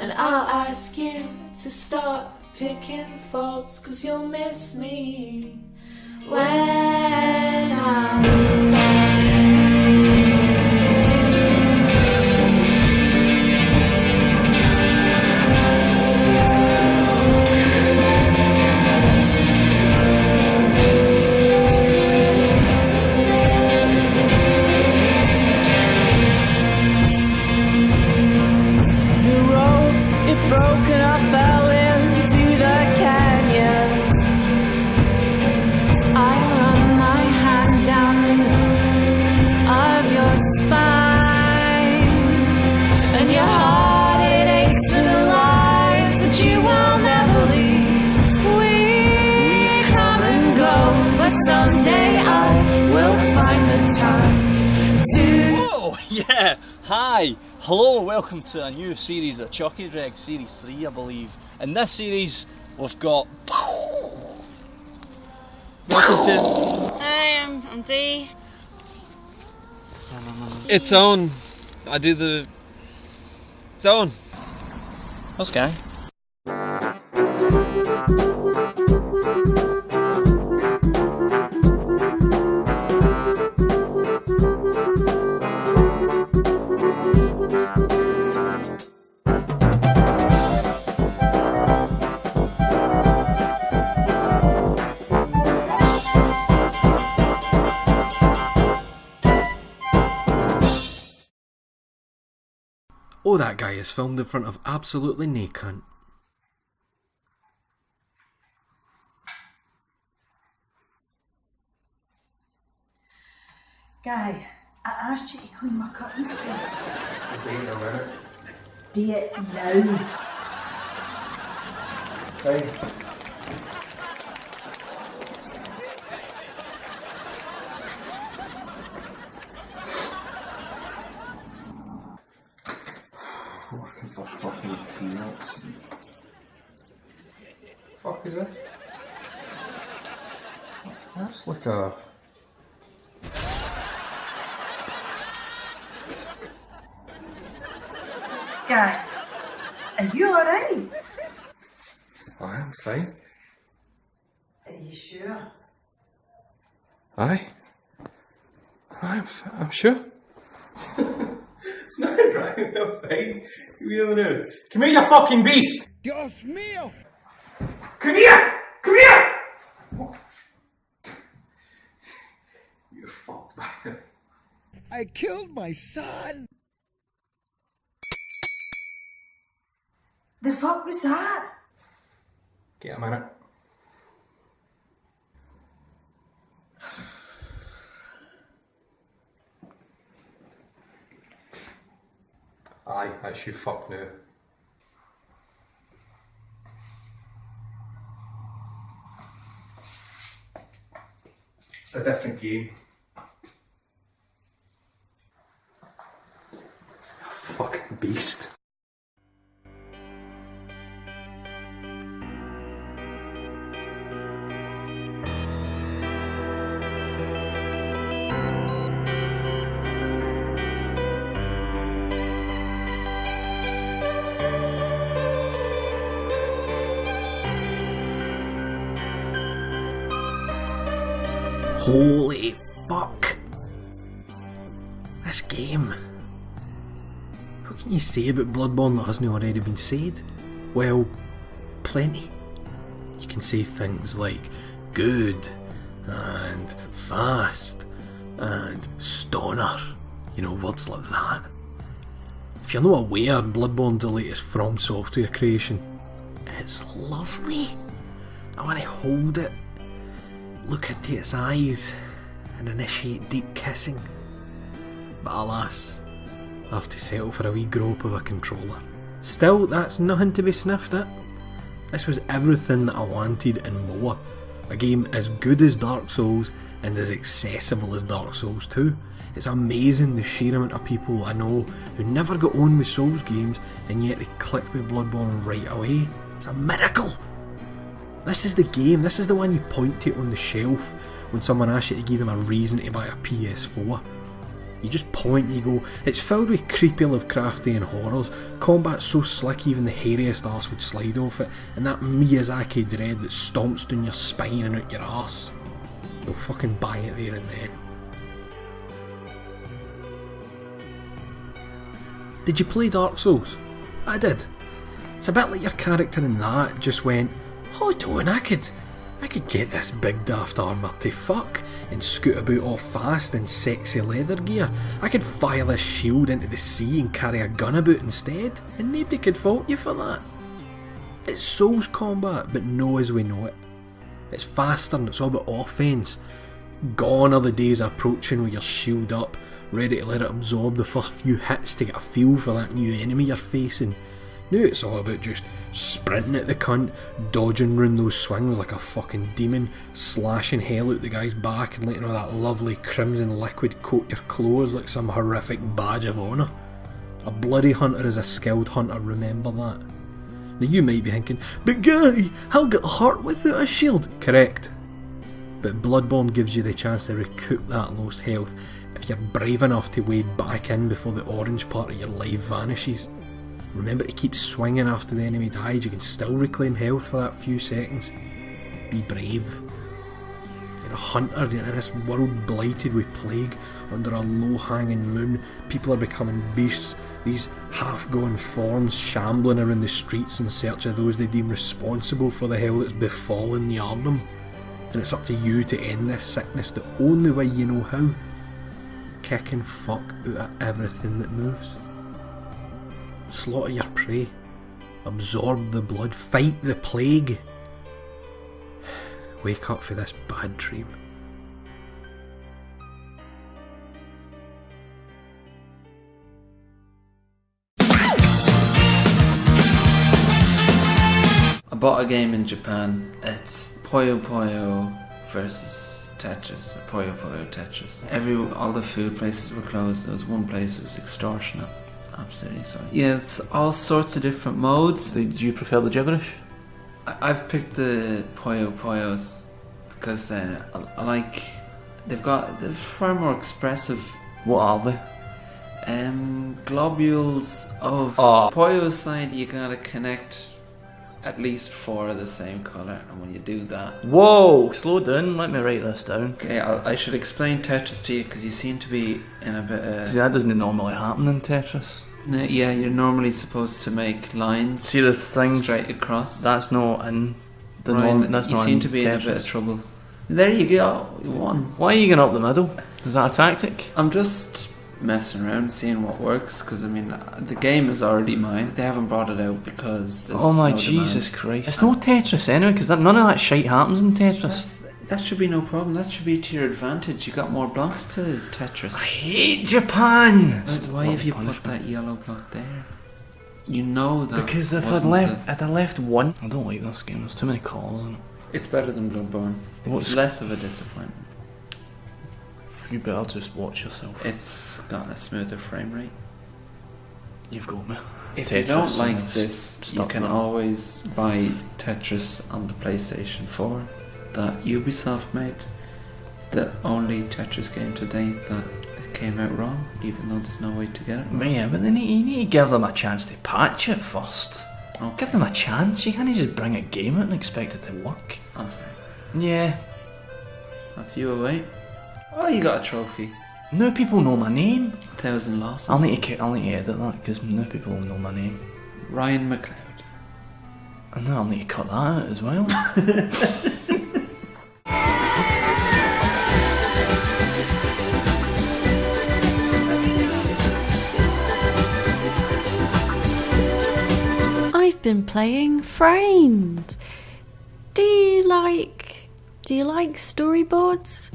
And I'll ask you to stop picking faults, 'cause you'll miss me when I'm gone. Broken up, fell into the canyon. I run my hand down the middle of your spine, and your heart, it aches for the lives that you will never leave. We come and go, but someday I will find the time to... Oh, yeah! Hi! Hello, welcome to a new series of ChuckieDregs, series 3 I believe. In this series we've got... Welcome to... Hi, I'm Dee. It's on. I do the... It's on. What's Guy? Oh, that guy is filmed in front of absolutely no cunt. Guy, I asked you to clean my cutting space. I'll do it in a minute. Do it now. Hey. Working for fucking peanuts. Fuck is this? That's like a... Guy, are you alright? I am fine. Are you sure? Aye. I'm sure. It's not right, I'm fine. You never know. Come here, you fucking beast! Dios mío! Come here! Come here! You fucked man. I killed my son! The fuck was that? Get a minute. Aye, that's you fuck now. It's a different game. Fucking beast. Holy fuck! This game. What can you say about Bloodborne that hasn't already been said? Well, plenty. You can say things like good and fast and stoner, you know, words like that. If you're not aware, Bloodborne's the latest From Software creation. It's lovely. I want to hold it, look into its eyes and initiate deep kissing. But alas, I have to settle for a wee grope of a controller. Still, that's nothing to be sniffed at. This was everything that I wanted and more. A game as good as Dark Souls and as accessible as Dark Souls 2. It's amazing the sheer amount of people I know who never got on with Souls games and yet they click with Bloodborne right away. It's a miracle! This is the game, this is the one you point to on the shelf when someone asks you to give them a reason to buy a PS4. You just point, you go. It's filled with creepy Lovecraftian horrors, combat so slick even the hairiest arse would slide off it, and that Miyazaki dread that stomps down your spine and out your arse. You'll fucking buy it there and then. Did you play Dark Souls? I did. It's a bit like your character in that just went, hold on, I could get this big daft armour to fuck and scoot about all fast in sexy leather gear. I could fire this shield into the sea and carry a gun about instead, and nobody could fault you for that. It's Souls combat, but no as we know it. It's faster and it's all about offense. Gone are the days of approaching with your shield up, ready to let it absorb the first few hits to get a feel for that new enemy you're facing. Now it's all about just sprinting at the cunt, dodging round those swings like a fucking demon, slashing hell out the guy's back and letting all that lovely crimson liquid coat your clothes like some horrific badge of honour. A bloody hunter is a skilled hunter, remember that. Now you might be thinking, but guy, I'll get hurt without a shield. Correct. But Bloodborne gives you the chance to recoup that lost health if you're brave enough to wade back in before the orange part of your life vanishes. Remember to keep swinging after the enemy dies, you can still reclaim health for that few seconds. Be brave. You're a hunter in this world blighted with plague, under a low-hanging moon. People are becoming beasts, these half-gone forms shambling around the streets in search of those they deem responsible for the hell that's befallen the Arnhem. And it's up to you to end this sickness the only way you know how. Kicking fuck out of everything that moves. Slaughter your prey. Absorb the blood. Fight the plague. Wake up for this bad dream. I bought a game in Japan. It's Puyo Puyo versus Tetris, or Puyo Puyo Tetris. All the food places were closed. There was one place that was extortionate. Absolutely sorry. Yeah, it's all sorts of different modes. Do you prefer the gibberish? I've picked the Puyo Puyos because I like. They're far more expressive. What are they? Globules of Puyo side. You gotta connect at least 4 of the same colour, and when you do that... Whoa! Slow down, let me write this down. Okay, I should explain Tetris to you, because you seem to be in a bit of... See, that doesn't normally happen in Tetris. No, yeah, you're normally supposed to make lines. See the things... straight across. That's not in... Ryan, you seem to be in a bit of trouble. There you go, you won. Why are you going up the middle? Is that a tactic? I'm just messing around, seeing what works, because I mean, the game is already mine. They haven't brought it out because there's oh my no Jesus demand. Christ. It's no Tetris anyway, because none of that shite happens in Tetris. That should be no problem. That should be to your advantage. You got more blocks to Tetris. I hate Japan! Why have you put that yellow block there? You know that. Because if I'd left one... I don't like this game, there's too many calls in it. It's better than Bloodborne. It's less of a disappointment. You better just watch yourself. It's got a smoother frame rate. You've got me. If Tetris, you don't like this, you can that. always buy Tetris on the PlayStation 4 that Ubisoft made. The only Tetris game to date that came out wrong, even though there's no way to get it wrong. Yeah, but then you need to give them a chance to patch it first. Okay. Give them a chance. You can't just bring a game out and expect it to work. I'm sorry. Yeah. That's you away. Oh, you got a trophy. Now people know my name. 1,000 losses. I'll need to edit that because now people will know my name. Ryan McLeod. And then I'll need to cut that out as well. I've been playing Framed. Do you like storyboards?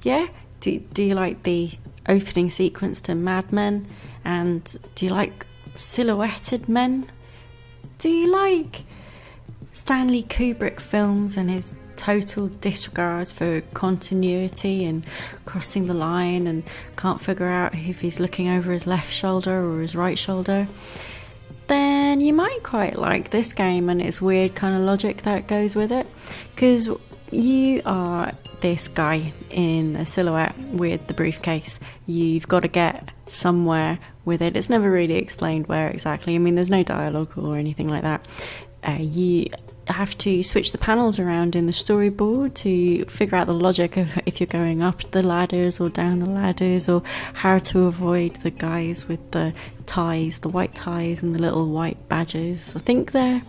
Yeah? Do you like the opening sequence to Mad Men? And do you like silhouetted men? Do you like Stanley Kubrick films and his total disregard for continuity and crossing the line and can't figure out if he's looking over his left shoulder or his right shoulder? Then you might quite like this game and its weird kind of logic that goes with it. Because you are this guy in a silhouette with the briefcase. You've got to get somewhere with it. It's never really explained where exactly. I mean, there's no dialogue or anything like that. You have to switch the panels around in the storyboard to figure out the logic of if you're going up the ladders or down the ladders, or how to avoid the guys with the ties, the white ties and the little white badges. I think they're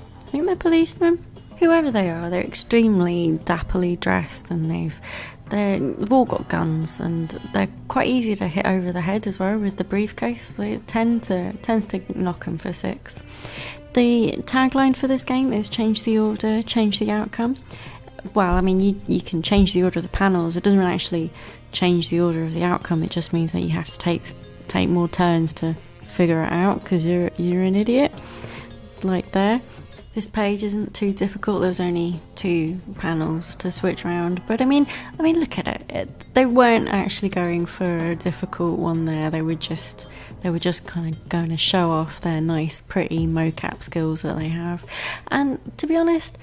policemen. Whoever they are, they're extremely dapperly dressed, and they've all got guns, and they're quite easy to hit over the head as well with the briefcase. They tends to knock them for 6. The tagline for this game is change the order, change the outcome. Well, I mean, you can change the order of the panels. It doesn't actually change the order of the outcome. It just means that you have to take more turns to figure it out, because you're an idiot. Like there. This page isn't too difficult. There's only 2 panels to switch around. But I mean, look at it. They weren't actually going for a difficult one there. They were just kind of going to show off their nice, pretty mocap skills that they have. And to be honest,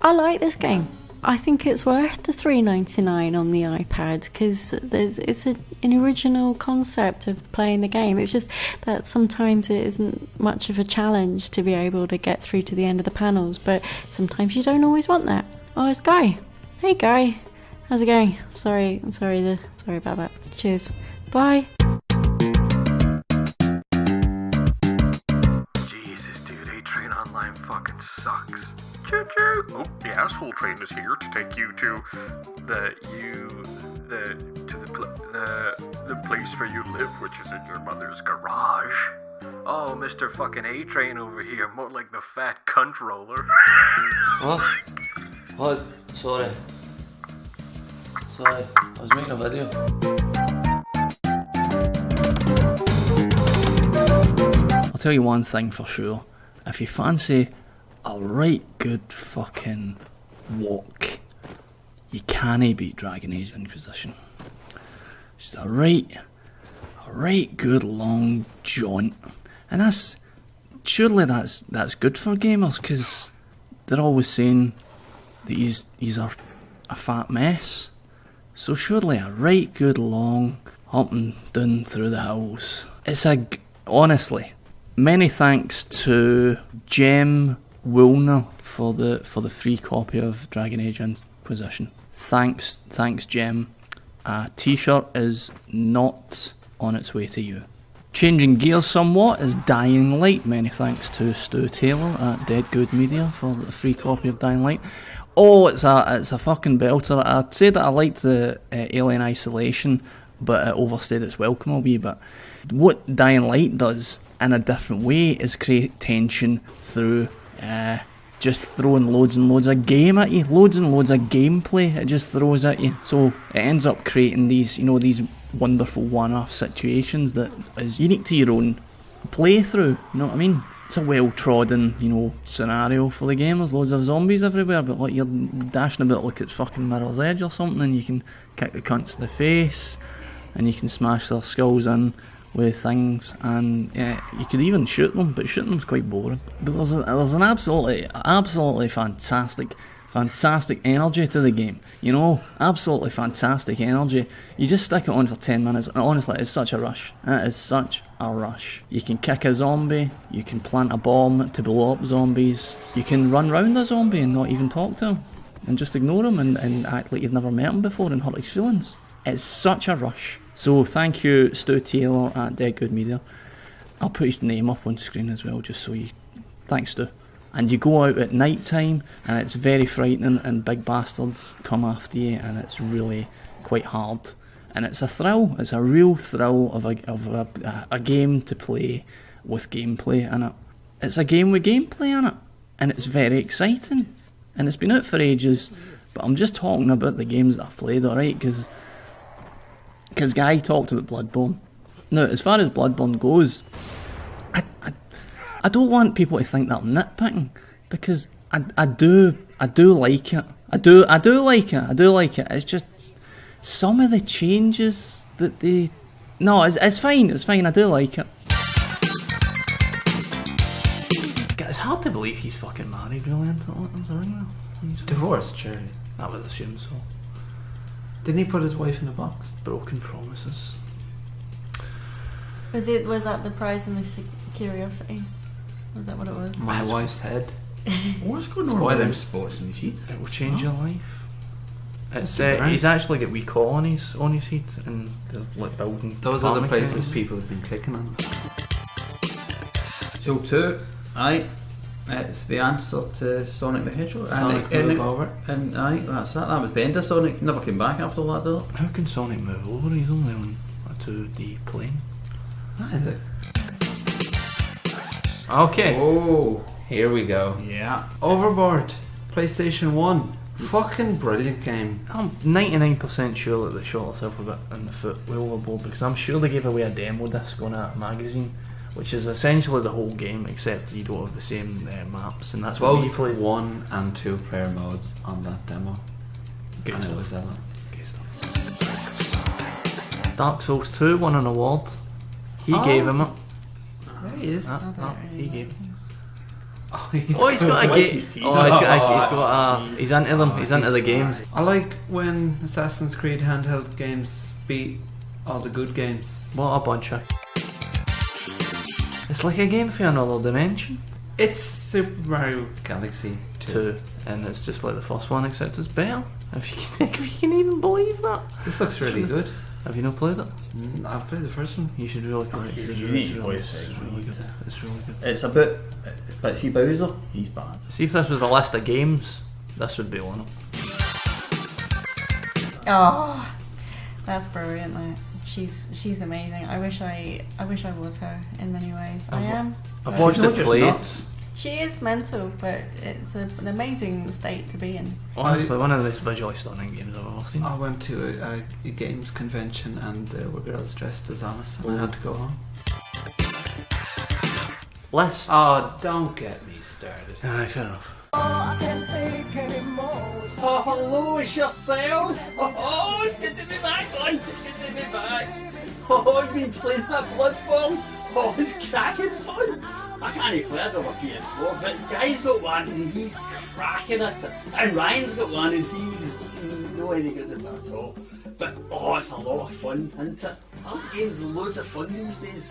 I like this game. I think it's worth the $3.99 on the iPad, because it's an original concept of playing the game. It's just that sometimes it isn't much of a challenge to be able to get through to the end of the panels, but sometimes you don't always want that. Oh, it's Guy. Hey Guy, how's it going? Sorry about that. Cheers. Bye. Jesus, dude, A-Train Online fucking sucks. Choo-choo! Oh, the asshole train is here to take you to the place where you live, which is in your mother's garage. Oh, Mr. fucking A-Train over here, more like the fat cunt roller. What? Sorry, I was making a video. I'll tell you one thing for sure. If you fancy a right good fucking walk, you can't beat Dragon Age Inquisition. Just a right good long jaunt, and surely that's good for gamers, because they're always saying that these are a fat mess. So surely a right good long up and down through the hills. Honestly, many thanks to Jem Wilner for the free copy of Dragon Age Inquisition. Thanks Jem. A t-shirt is not on its way to you. Changing gears somewhat is Dying Light. Many thanks to Stu Taylor at Dead Good Media for the free copy of Dying Light. Oh, it's a fucking belter. I'd say that I liked the Alien Isolation, but it overstayed its welcome a wee bit. What Dying Light does in a different way is create tension through just throwing loads and loads of game at you, loads and loads of gameplay it just throws at you. So it ends up creating these wonderful one-off situations that is unique to your own playthrough, you know what I mean? It's a well-trodden, scenario for the game. There's loads of zombies everywhere, but like you're dashing about like it's fucking Mirror's Edge or something, and you can kick the cunts in the face, and you can smash their skulls in with things, and you could even shoot them, but shooting them's quite boring. But there's an absolutely fantastic energy to the game, absolutely fantastic energy. You just stick it on for 10 minutes, and honestly, it's such a rush. It is such a rush. You can kick a zombie, you can plant a bomb to blow up zombies, you can run round a zombie and not even talk to him, and just ignore him and act like you've never met him before and hurt his feelings. It's such a rush. So thank you, Stu Taylor at Dead Good Media. I'll put his name up on screen as well, just so thanks Stu. And you go out at night time, and it's very frightening, and big bastards come after you, and it's really quite hard. And it's a thrill. It's a real thrill of a game to play with gameplay in it. It's a game with gameplay in it, and it's very exciting. And it's been out for ages, but I'm just talking about the games that I've played, alright? Because Guy talked about Bloodborne. Now, as far as Bloodborne goes, I don't want people to think that I'm nitpicking, because I do like it. I do like it. It's just some of the changes that they... No, it's fine. I do like it. It's hard to believe he's fucking married, really, into the ring now. Divorced, surely. I would assume so. Didn't he put his wife in a box? Broken promises. Was that the prize in the curiosity? Was that what it was? My wife's head. What's going It's on why with them them spots in his heat? It will change your life. It's That's he's actually got wee colonies on his heat, and they're like building. Those are the farming places communities. people have been clicking on. So 2, aye. It's the answer to Sonic the Hedgehog. Sonic and move over. And aye, that's that. That was the end of Sonic. Never came back after that, did it? How can Sonic move over? He's only on a 2D plane. That is it. Okay. Oh, here we go. Yeah. Overboard. PlayStation 1. Fucking brilliant game. I'm 99% sure that they shot themselves a bit in the foot with Overboard, because I'm sure they gave away a demo disc on a magazine, which is essentially the whole game, except you don't have the same maps, and that's what we Both played. 1 and 2 player modes on that demo. Good And it stuff. was a lot. Good stuff. Dark Souls 2 won an award. He gave him it. There he is. He gave it. Oh, He's got a game. He's into them. He's into the games. I like when Assassin's Creed handheld games beat all the good games. What a bunch of. It's like a game for another dimension. It's Super Mario Galaxy 2. And it's just like the first one, except it's better. If you can even believe that. This looks really good. Have you not played it? I've played the first one. You should really play it. You It's need really, to really, play it's it. really good. It's really good. It's a bit. But see Bowser, he's bad. See if this was a list of games, this would be on it. Oh, that's brilliant. Like, she's amazing. I wish I was her in many ways. I am. I've but watched it not just played. nuts. She is mental, but it's an amazing state to be in. Honestly, one of the most visually stunning games I've ever seen. I went to a games convention and there were girls dressed as Alice and I had to go home. Lists. Oh, don't get me started. Aye, fair enough. I can't take anymore. Oh, hello, it's yourself. Oh, it's good to be back, boy. It's good to be back. Oh, I've been playing that Bloodborne. Oh, it's cracking fun. I can't play it over PS4, but Guy's got one and he's cracking at it. And Ryan's got one and he's no any good at it at all. But oh, it's a lot of fun, isn't it? That game's loads of fun these days.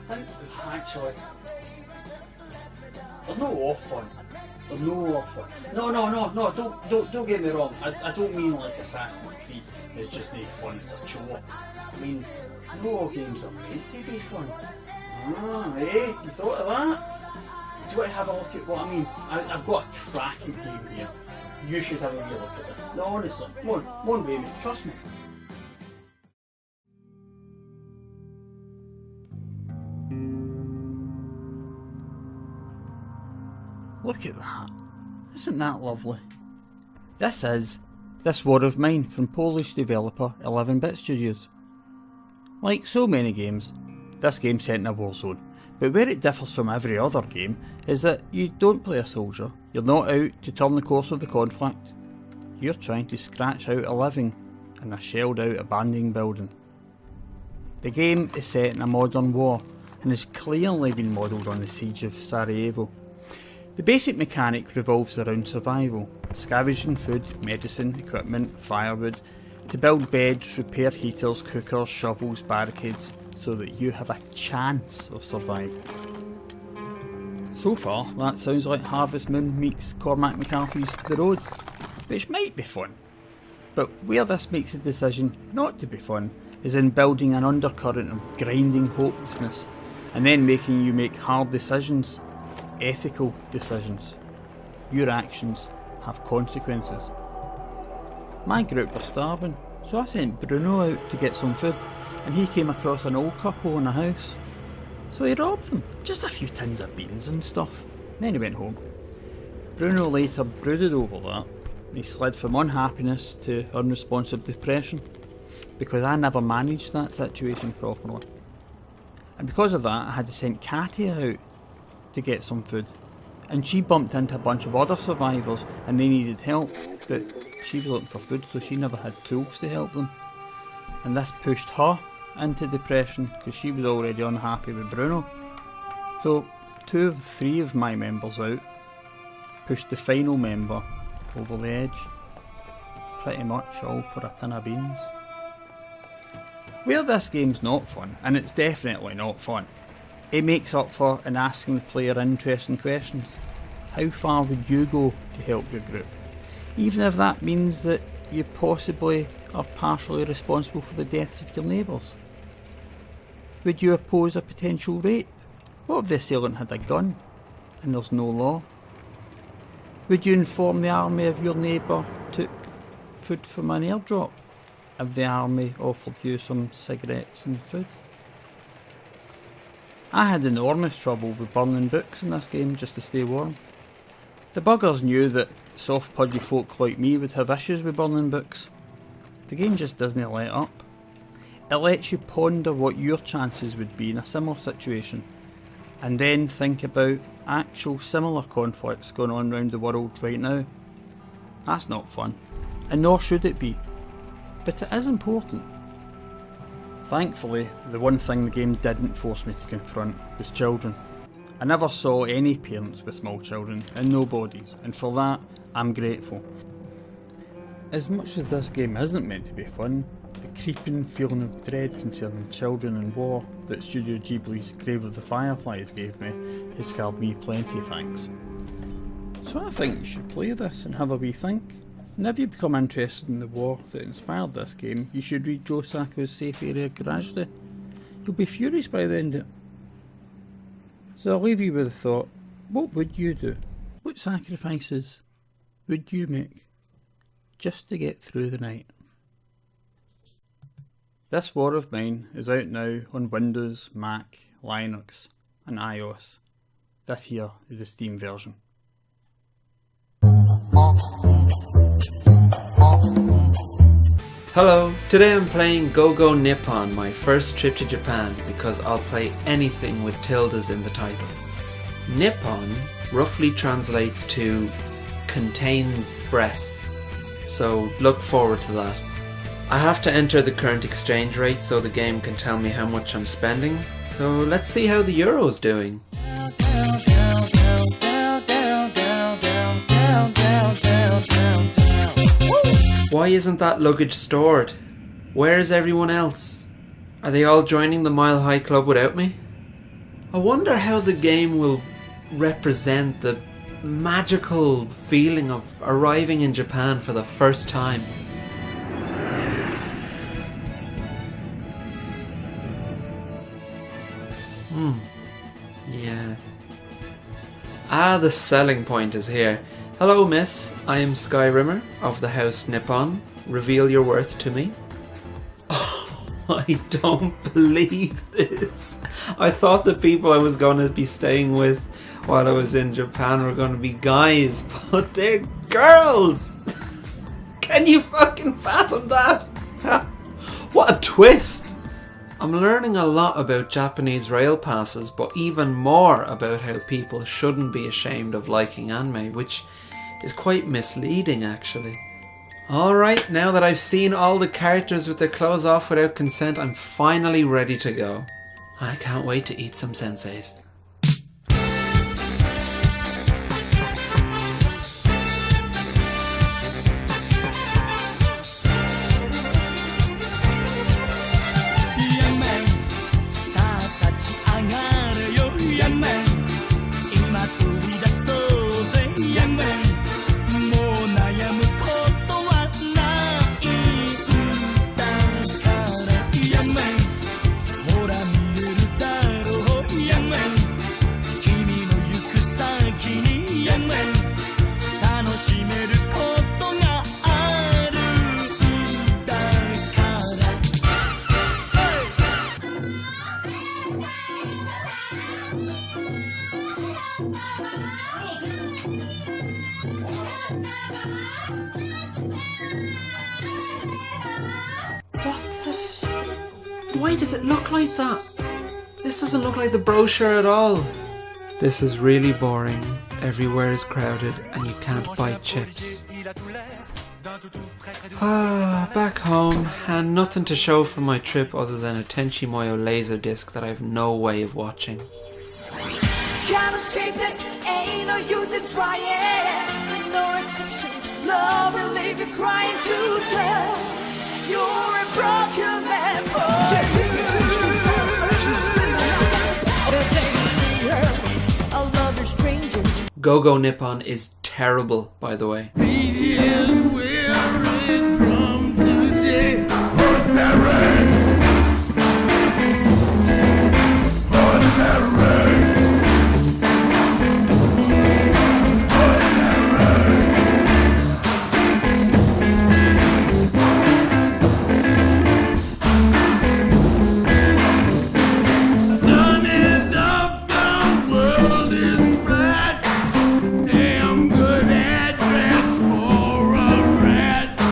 And actually, they're no off fun. They're no off fun. No, don't get me wrong. I don't mean like Assassin's Creed is just no fun, it's a chore. I mean, no all games are meant to be fun. Hey, you thought of that? Do you want to have a look at what I mean? I've got a cracking game here. You should have a wee look at it. No, honestly, one way, mate, trust me. Look at that. Isn't that lovely? This War of Mine from Polish developer 11-Bit Studios. Like so many games, this game's set in a war zone, but where it differs from every other game is that you don't play a soldier, you're not out to turn the course of the conflict. You're trying to scratch out a living in a shelled out abandoned building. The game is set in a modern war and has clearly been modelled on the siege of Sarajevo. The basic mechanic revolves around survival, scavenging food, medicine, equipment, firewood, to build beds, repair heaters, cookers, shovels, barricades, so that you have a chance of surviving. So far, that sounds like Harvest Moon meets Cormac McCarthy's The Road, which might be fun. But where this makes a decision not to be fun is in building an undercurrent of grinding hopelessness, and then making you make hard decisions, ethical decisions. Your actions have consequences. My group were starving, so I sent Bruno out to get some food, and he came across an old couple in a house. So he robbed them, just a few tins of beans and stuff. Then he went home. Bruno later brooded over that. He slid from unhappiness to unresponsive depression, because I never managed that situation properly. And because of that, I had to send Katia out to get some food. And she bumped into a bunch of other survivors and they needed help, but she was looking for food, so she never had tools to help them. And this pushed her into depression because she was already unhappy with Bruno. So 2 of 3 of my members out pushed the final member over the edge. pretty much all for a tin of beans. Where this game's not fun, and it's definitely not fun, it makes up for in asking the player interesting questions. How far would you go to help your group? Even if that means that you possibly are partially responsible for the deaths of your neighbours. Would you oppose a potential rape? What if the assailant had a gun and there's no law? Would you inform the army if your neighbour took food from an airdrop? If the army offered you some cigarettes and food? I had enormous trouble with burning books in this game just to stay warm. The buggers knew that soft pudgy folk like me would have issues with burning books. The game just doesn't let up. It lets you ponder what your chances would be in a similar situation, and then think about actual similar conflicts going on around the world right now. That's not fun, and nor should it be, but it is important. Thankfully, the one thing the game didn't force me to confront was children. I never saw any parents with small children, and no bodies, and for that, I'm grateful. As much as this game isn't meant to be fun, the creeping feeling of dread concerning children and war that Studio Ghibli's Grave of the Fireflies gave me has scared me plenty, thanks. So I think you should play this and have a wee think. And if you become interested in the war that inspired this game, you should read Joe Sacco's Safe Area Garage Day. You'll be furious by the end of it. So I'll leave you with the thought, what would you do? What sacrifices would you make just to get through the night? This war of mine is out now on Windows, Mac, Linux and iOS. This here is the Steam version. Hello, today I'm playing Go Nippon, my first trip to Japan, because I'll play anything with tildes in the title. Nippon roughly translates to contains breasts, so look forward to that. I have to enter the current exchange rate so the game can tell me how much I'm spending, so let's see how the euro's doing. Why isn't that luggage stored? Where is everyone else? Are they all joining the Mile High Club without me? I wonder how the game will represent the magical feeling of arriving in Japan for the first time. Yeah. Ah, the selling point is here. Hello, miss. I am Skyrimmer of the House Nippon. Reveal your worth to me. Oh, I don't believe this. I thought the people I was going to be staying with while I was in Japan were going to be guys, but they're girls. Can you fucking fathom that? What a twist. I'm learning a lot about Japanese rail passes, but even more about how people shouldn't be ashamed of liking anime, which is quite misleading actually. Alright, now that I've seen all the characters with their clothes off without consent, I'm finally ready to go. I can't wait to eat some senseis. Why does it look like that? This doesn't look like the brochure at all. This is really boring. Everywhere is crowded and you can't buy chips. Back home, and nothing to show from my trip other than a Tenchi Muyo Laserdisc that I have no way of watching. Can't escape this, ain't no use in trying. No exceptions, love really if you're crying to tell, you're a broken man. A lover stranger. Go Nippon is terrible, by the way. Begin with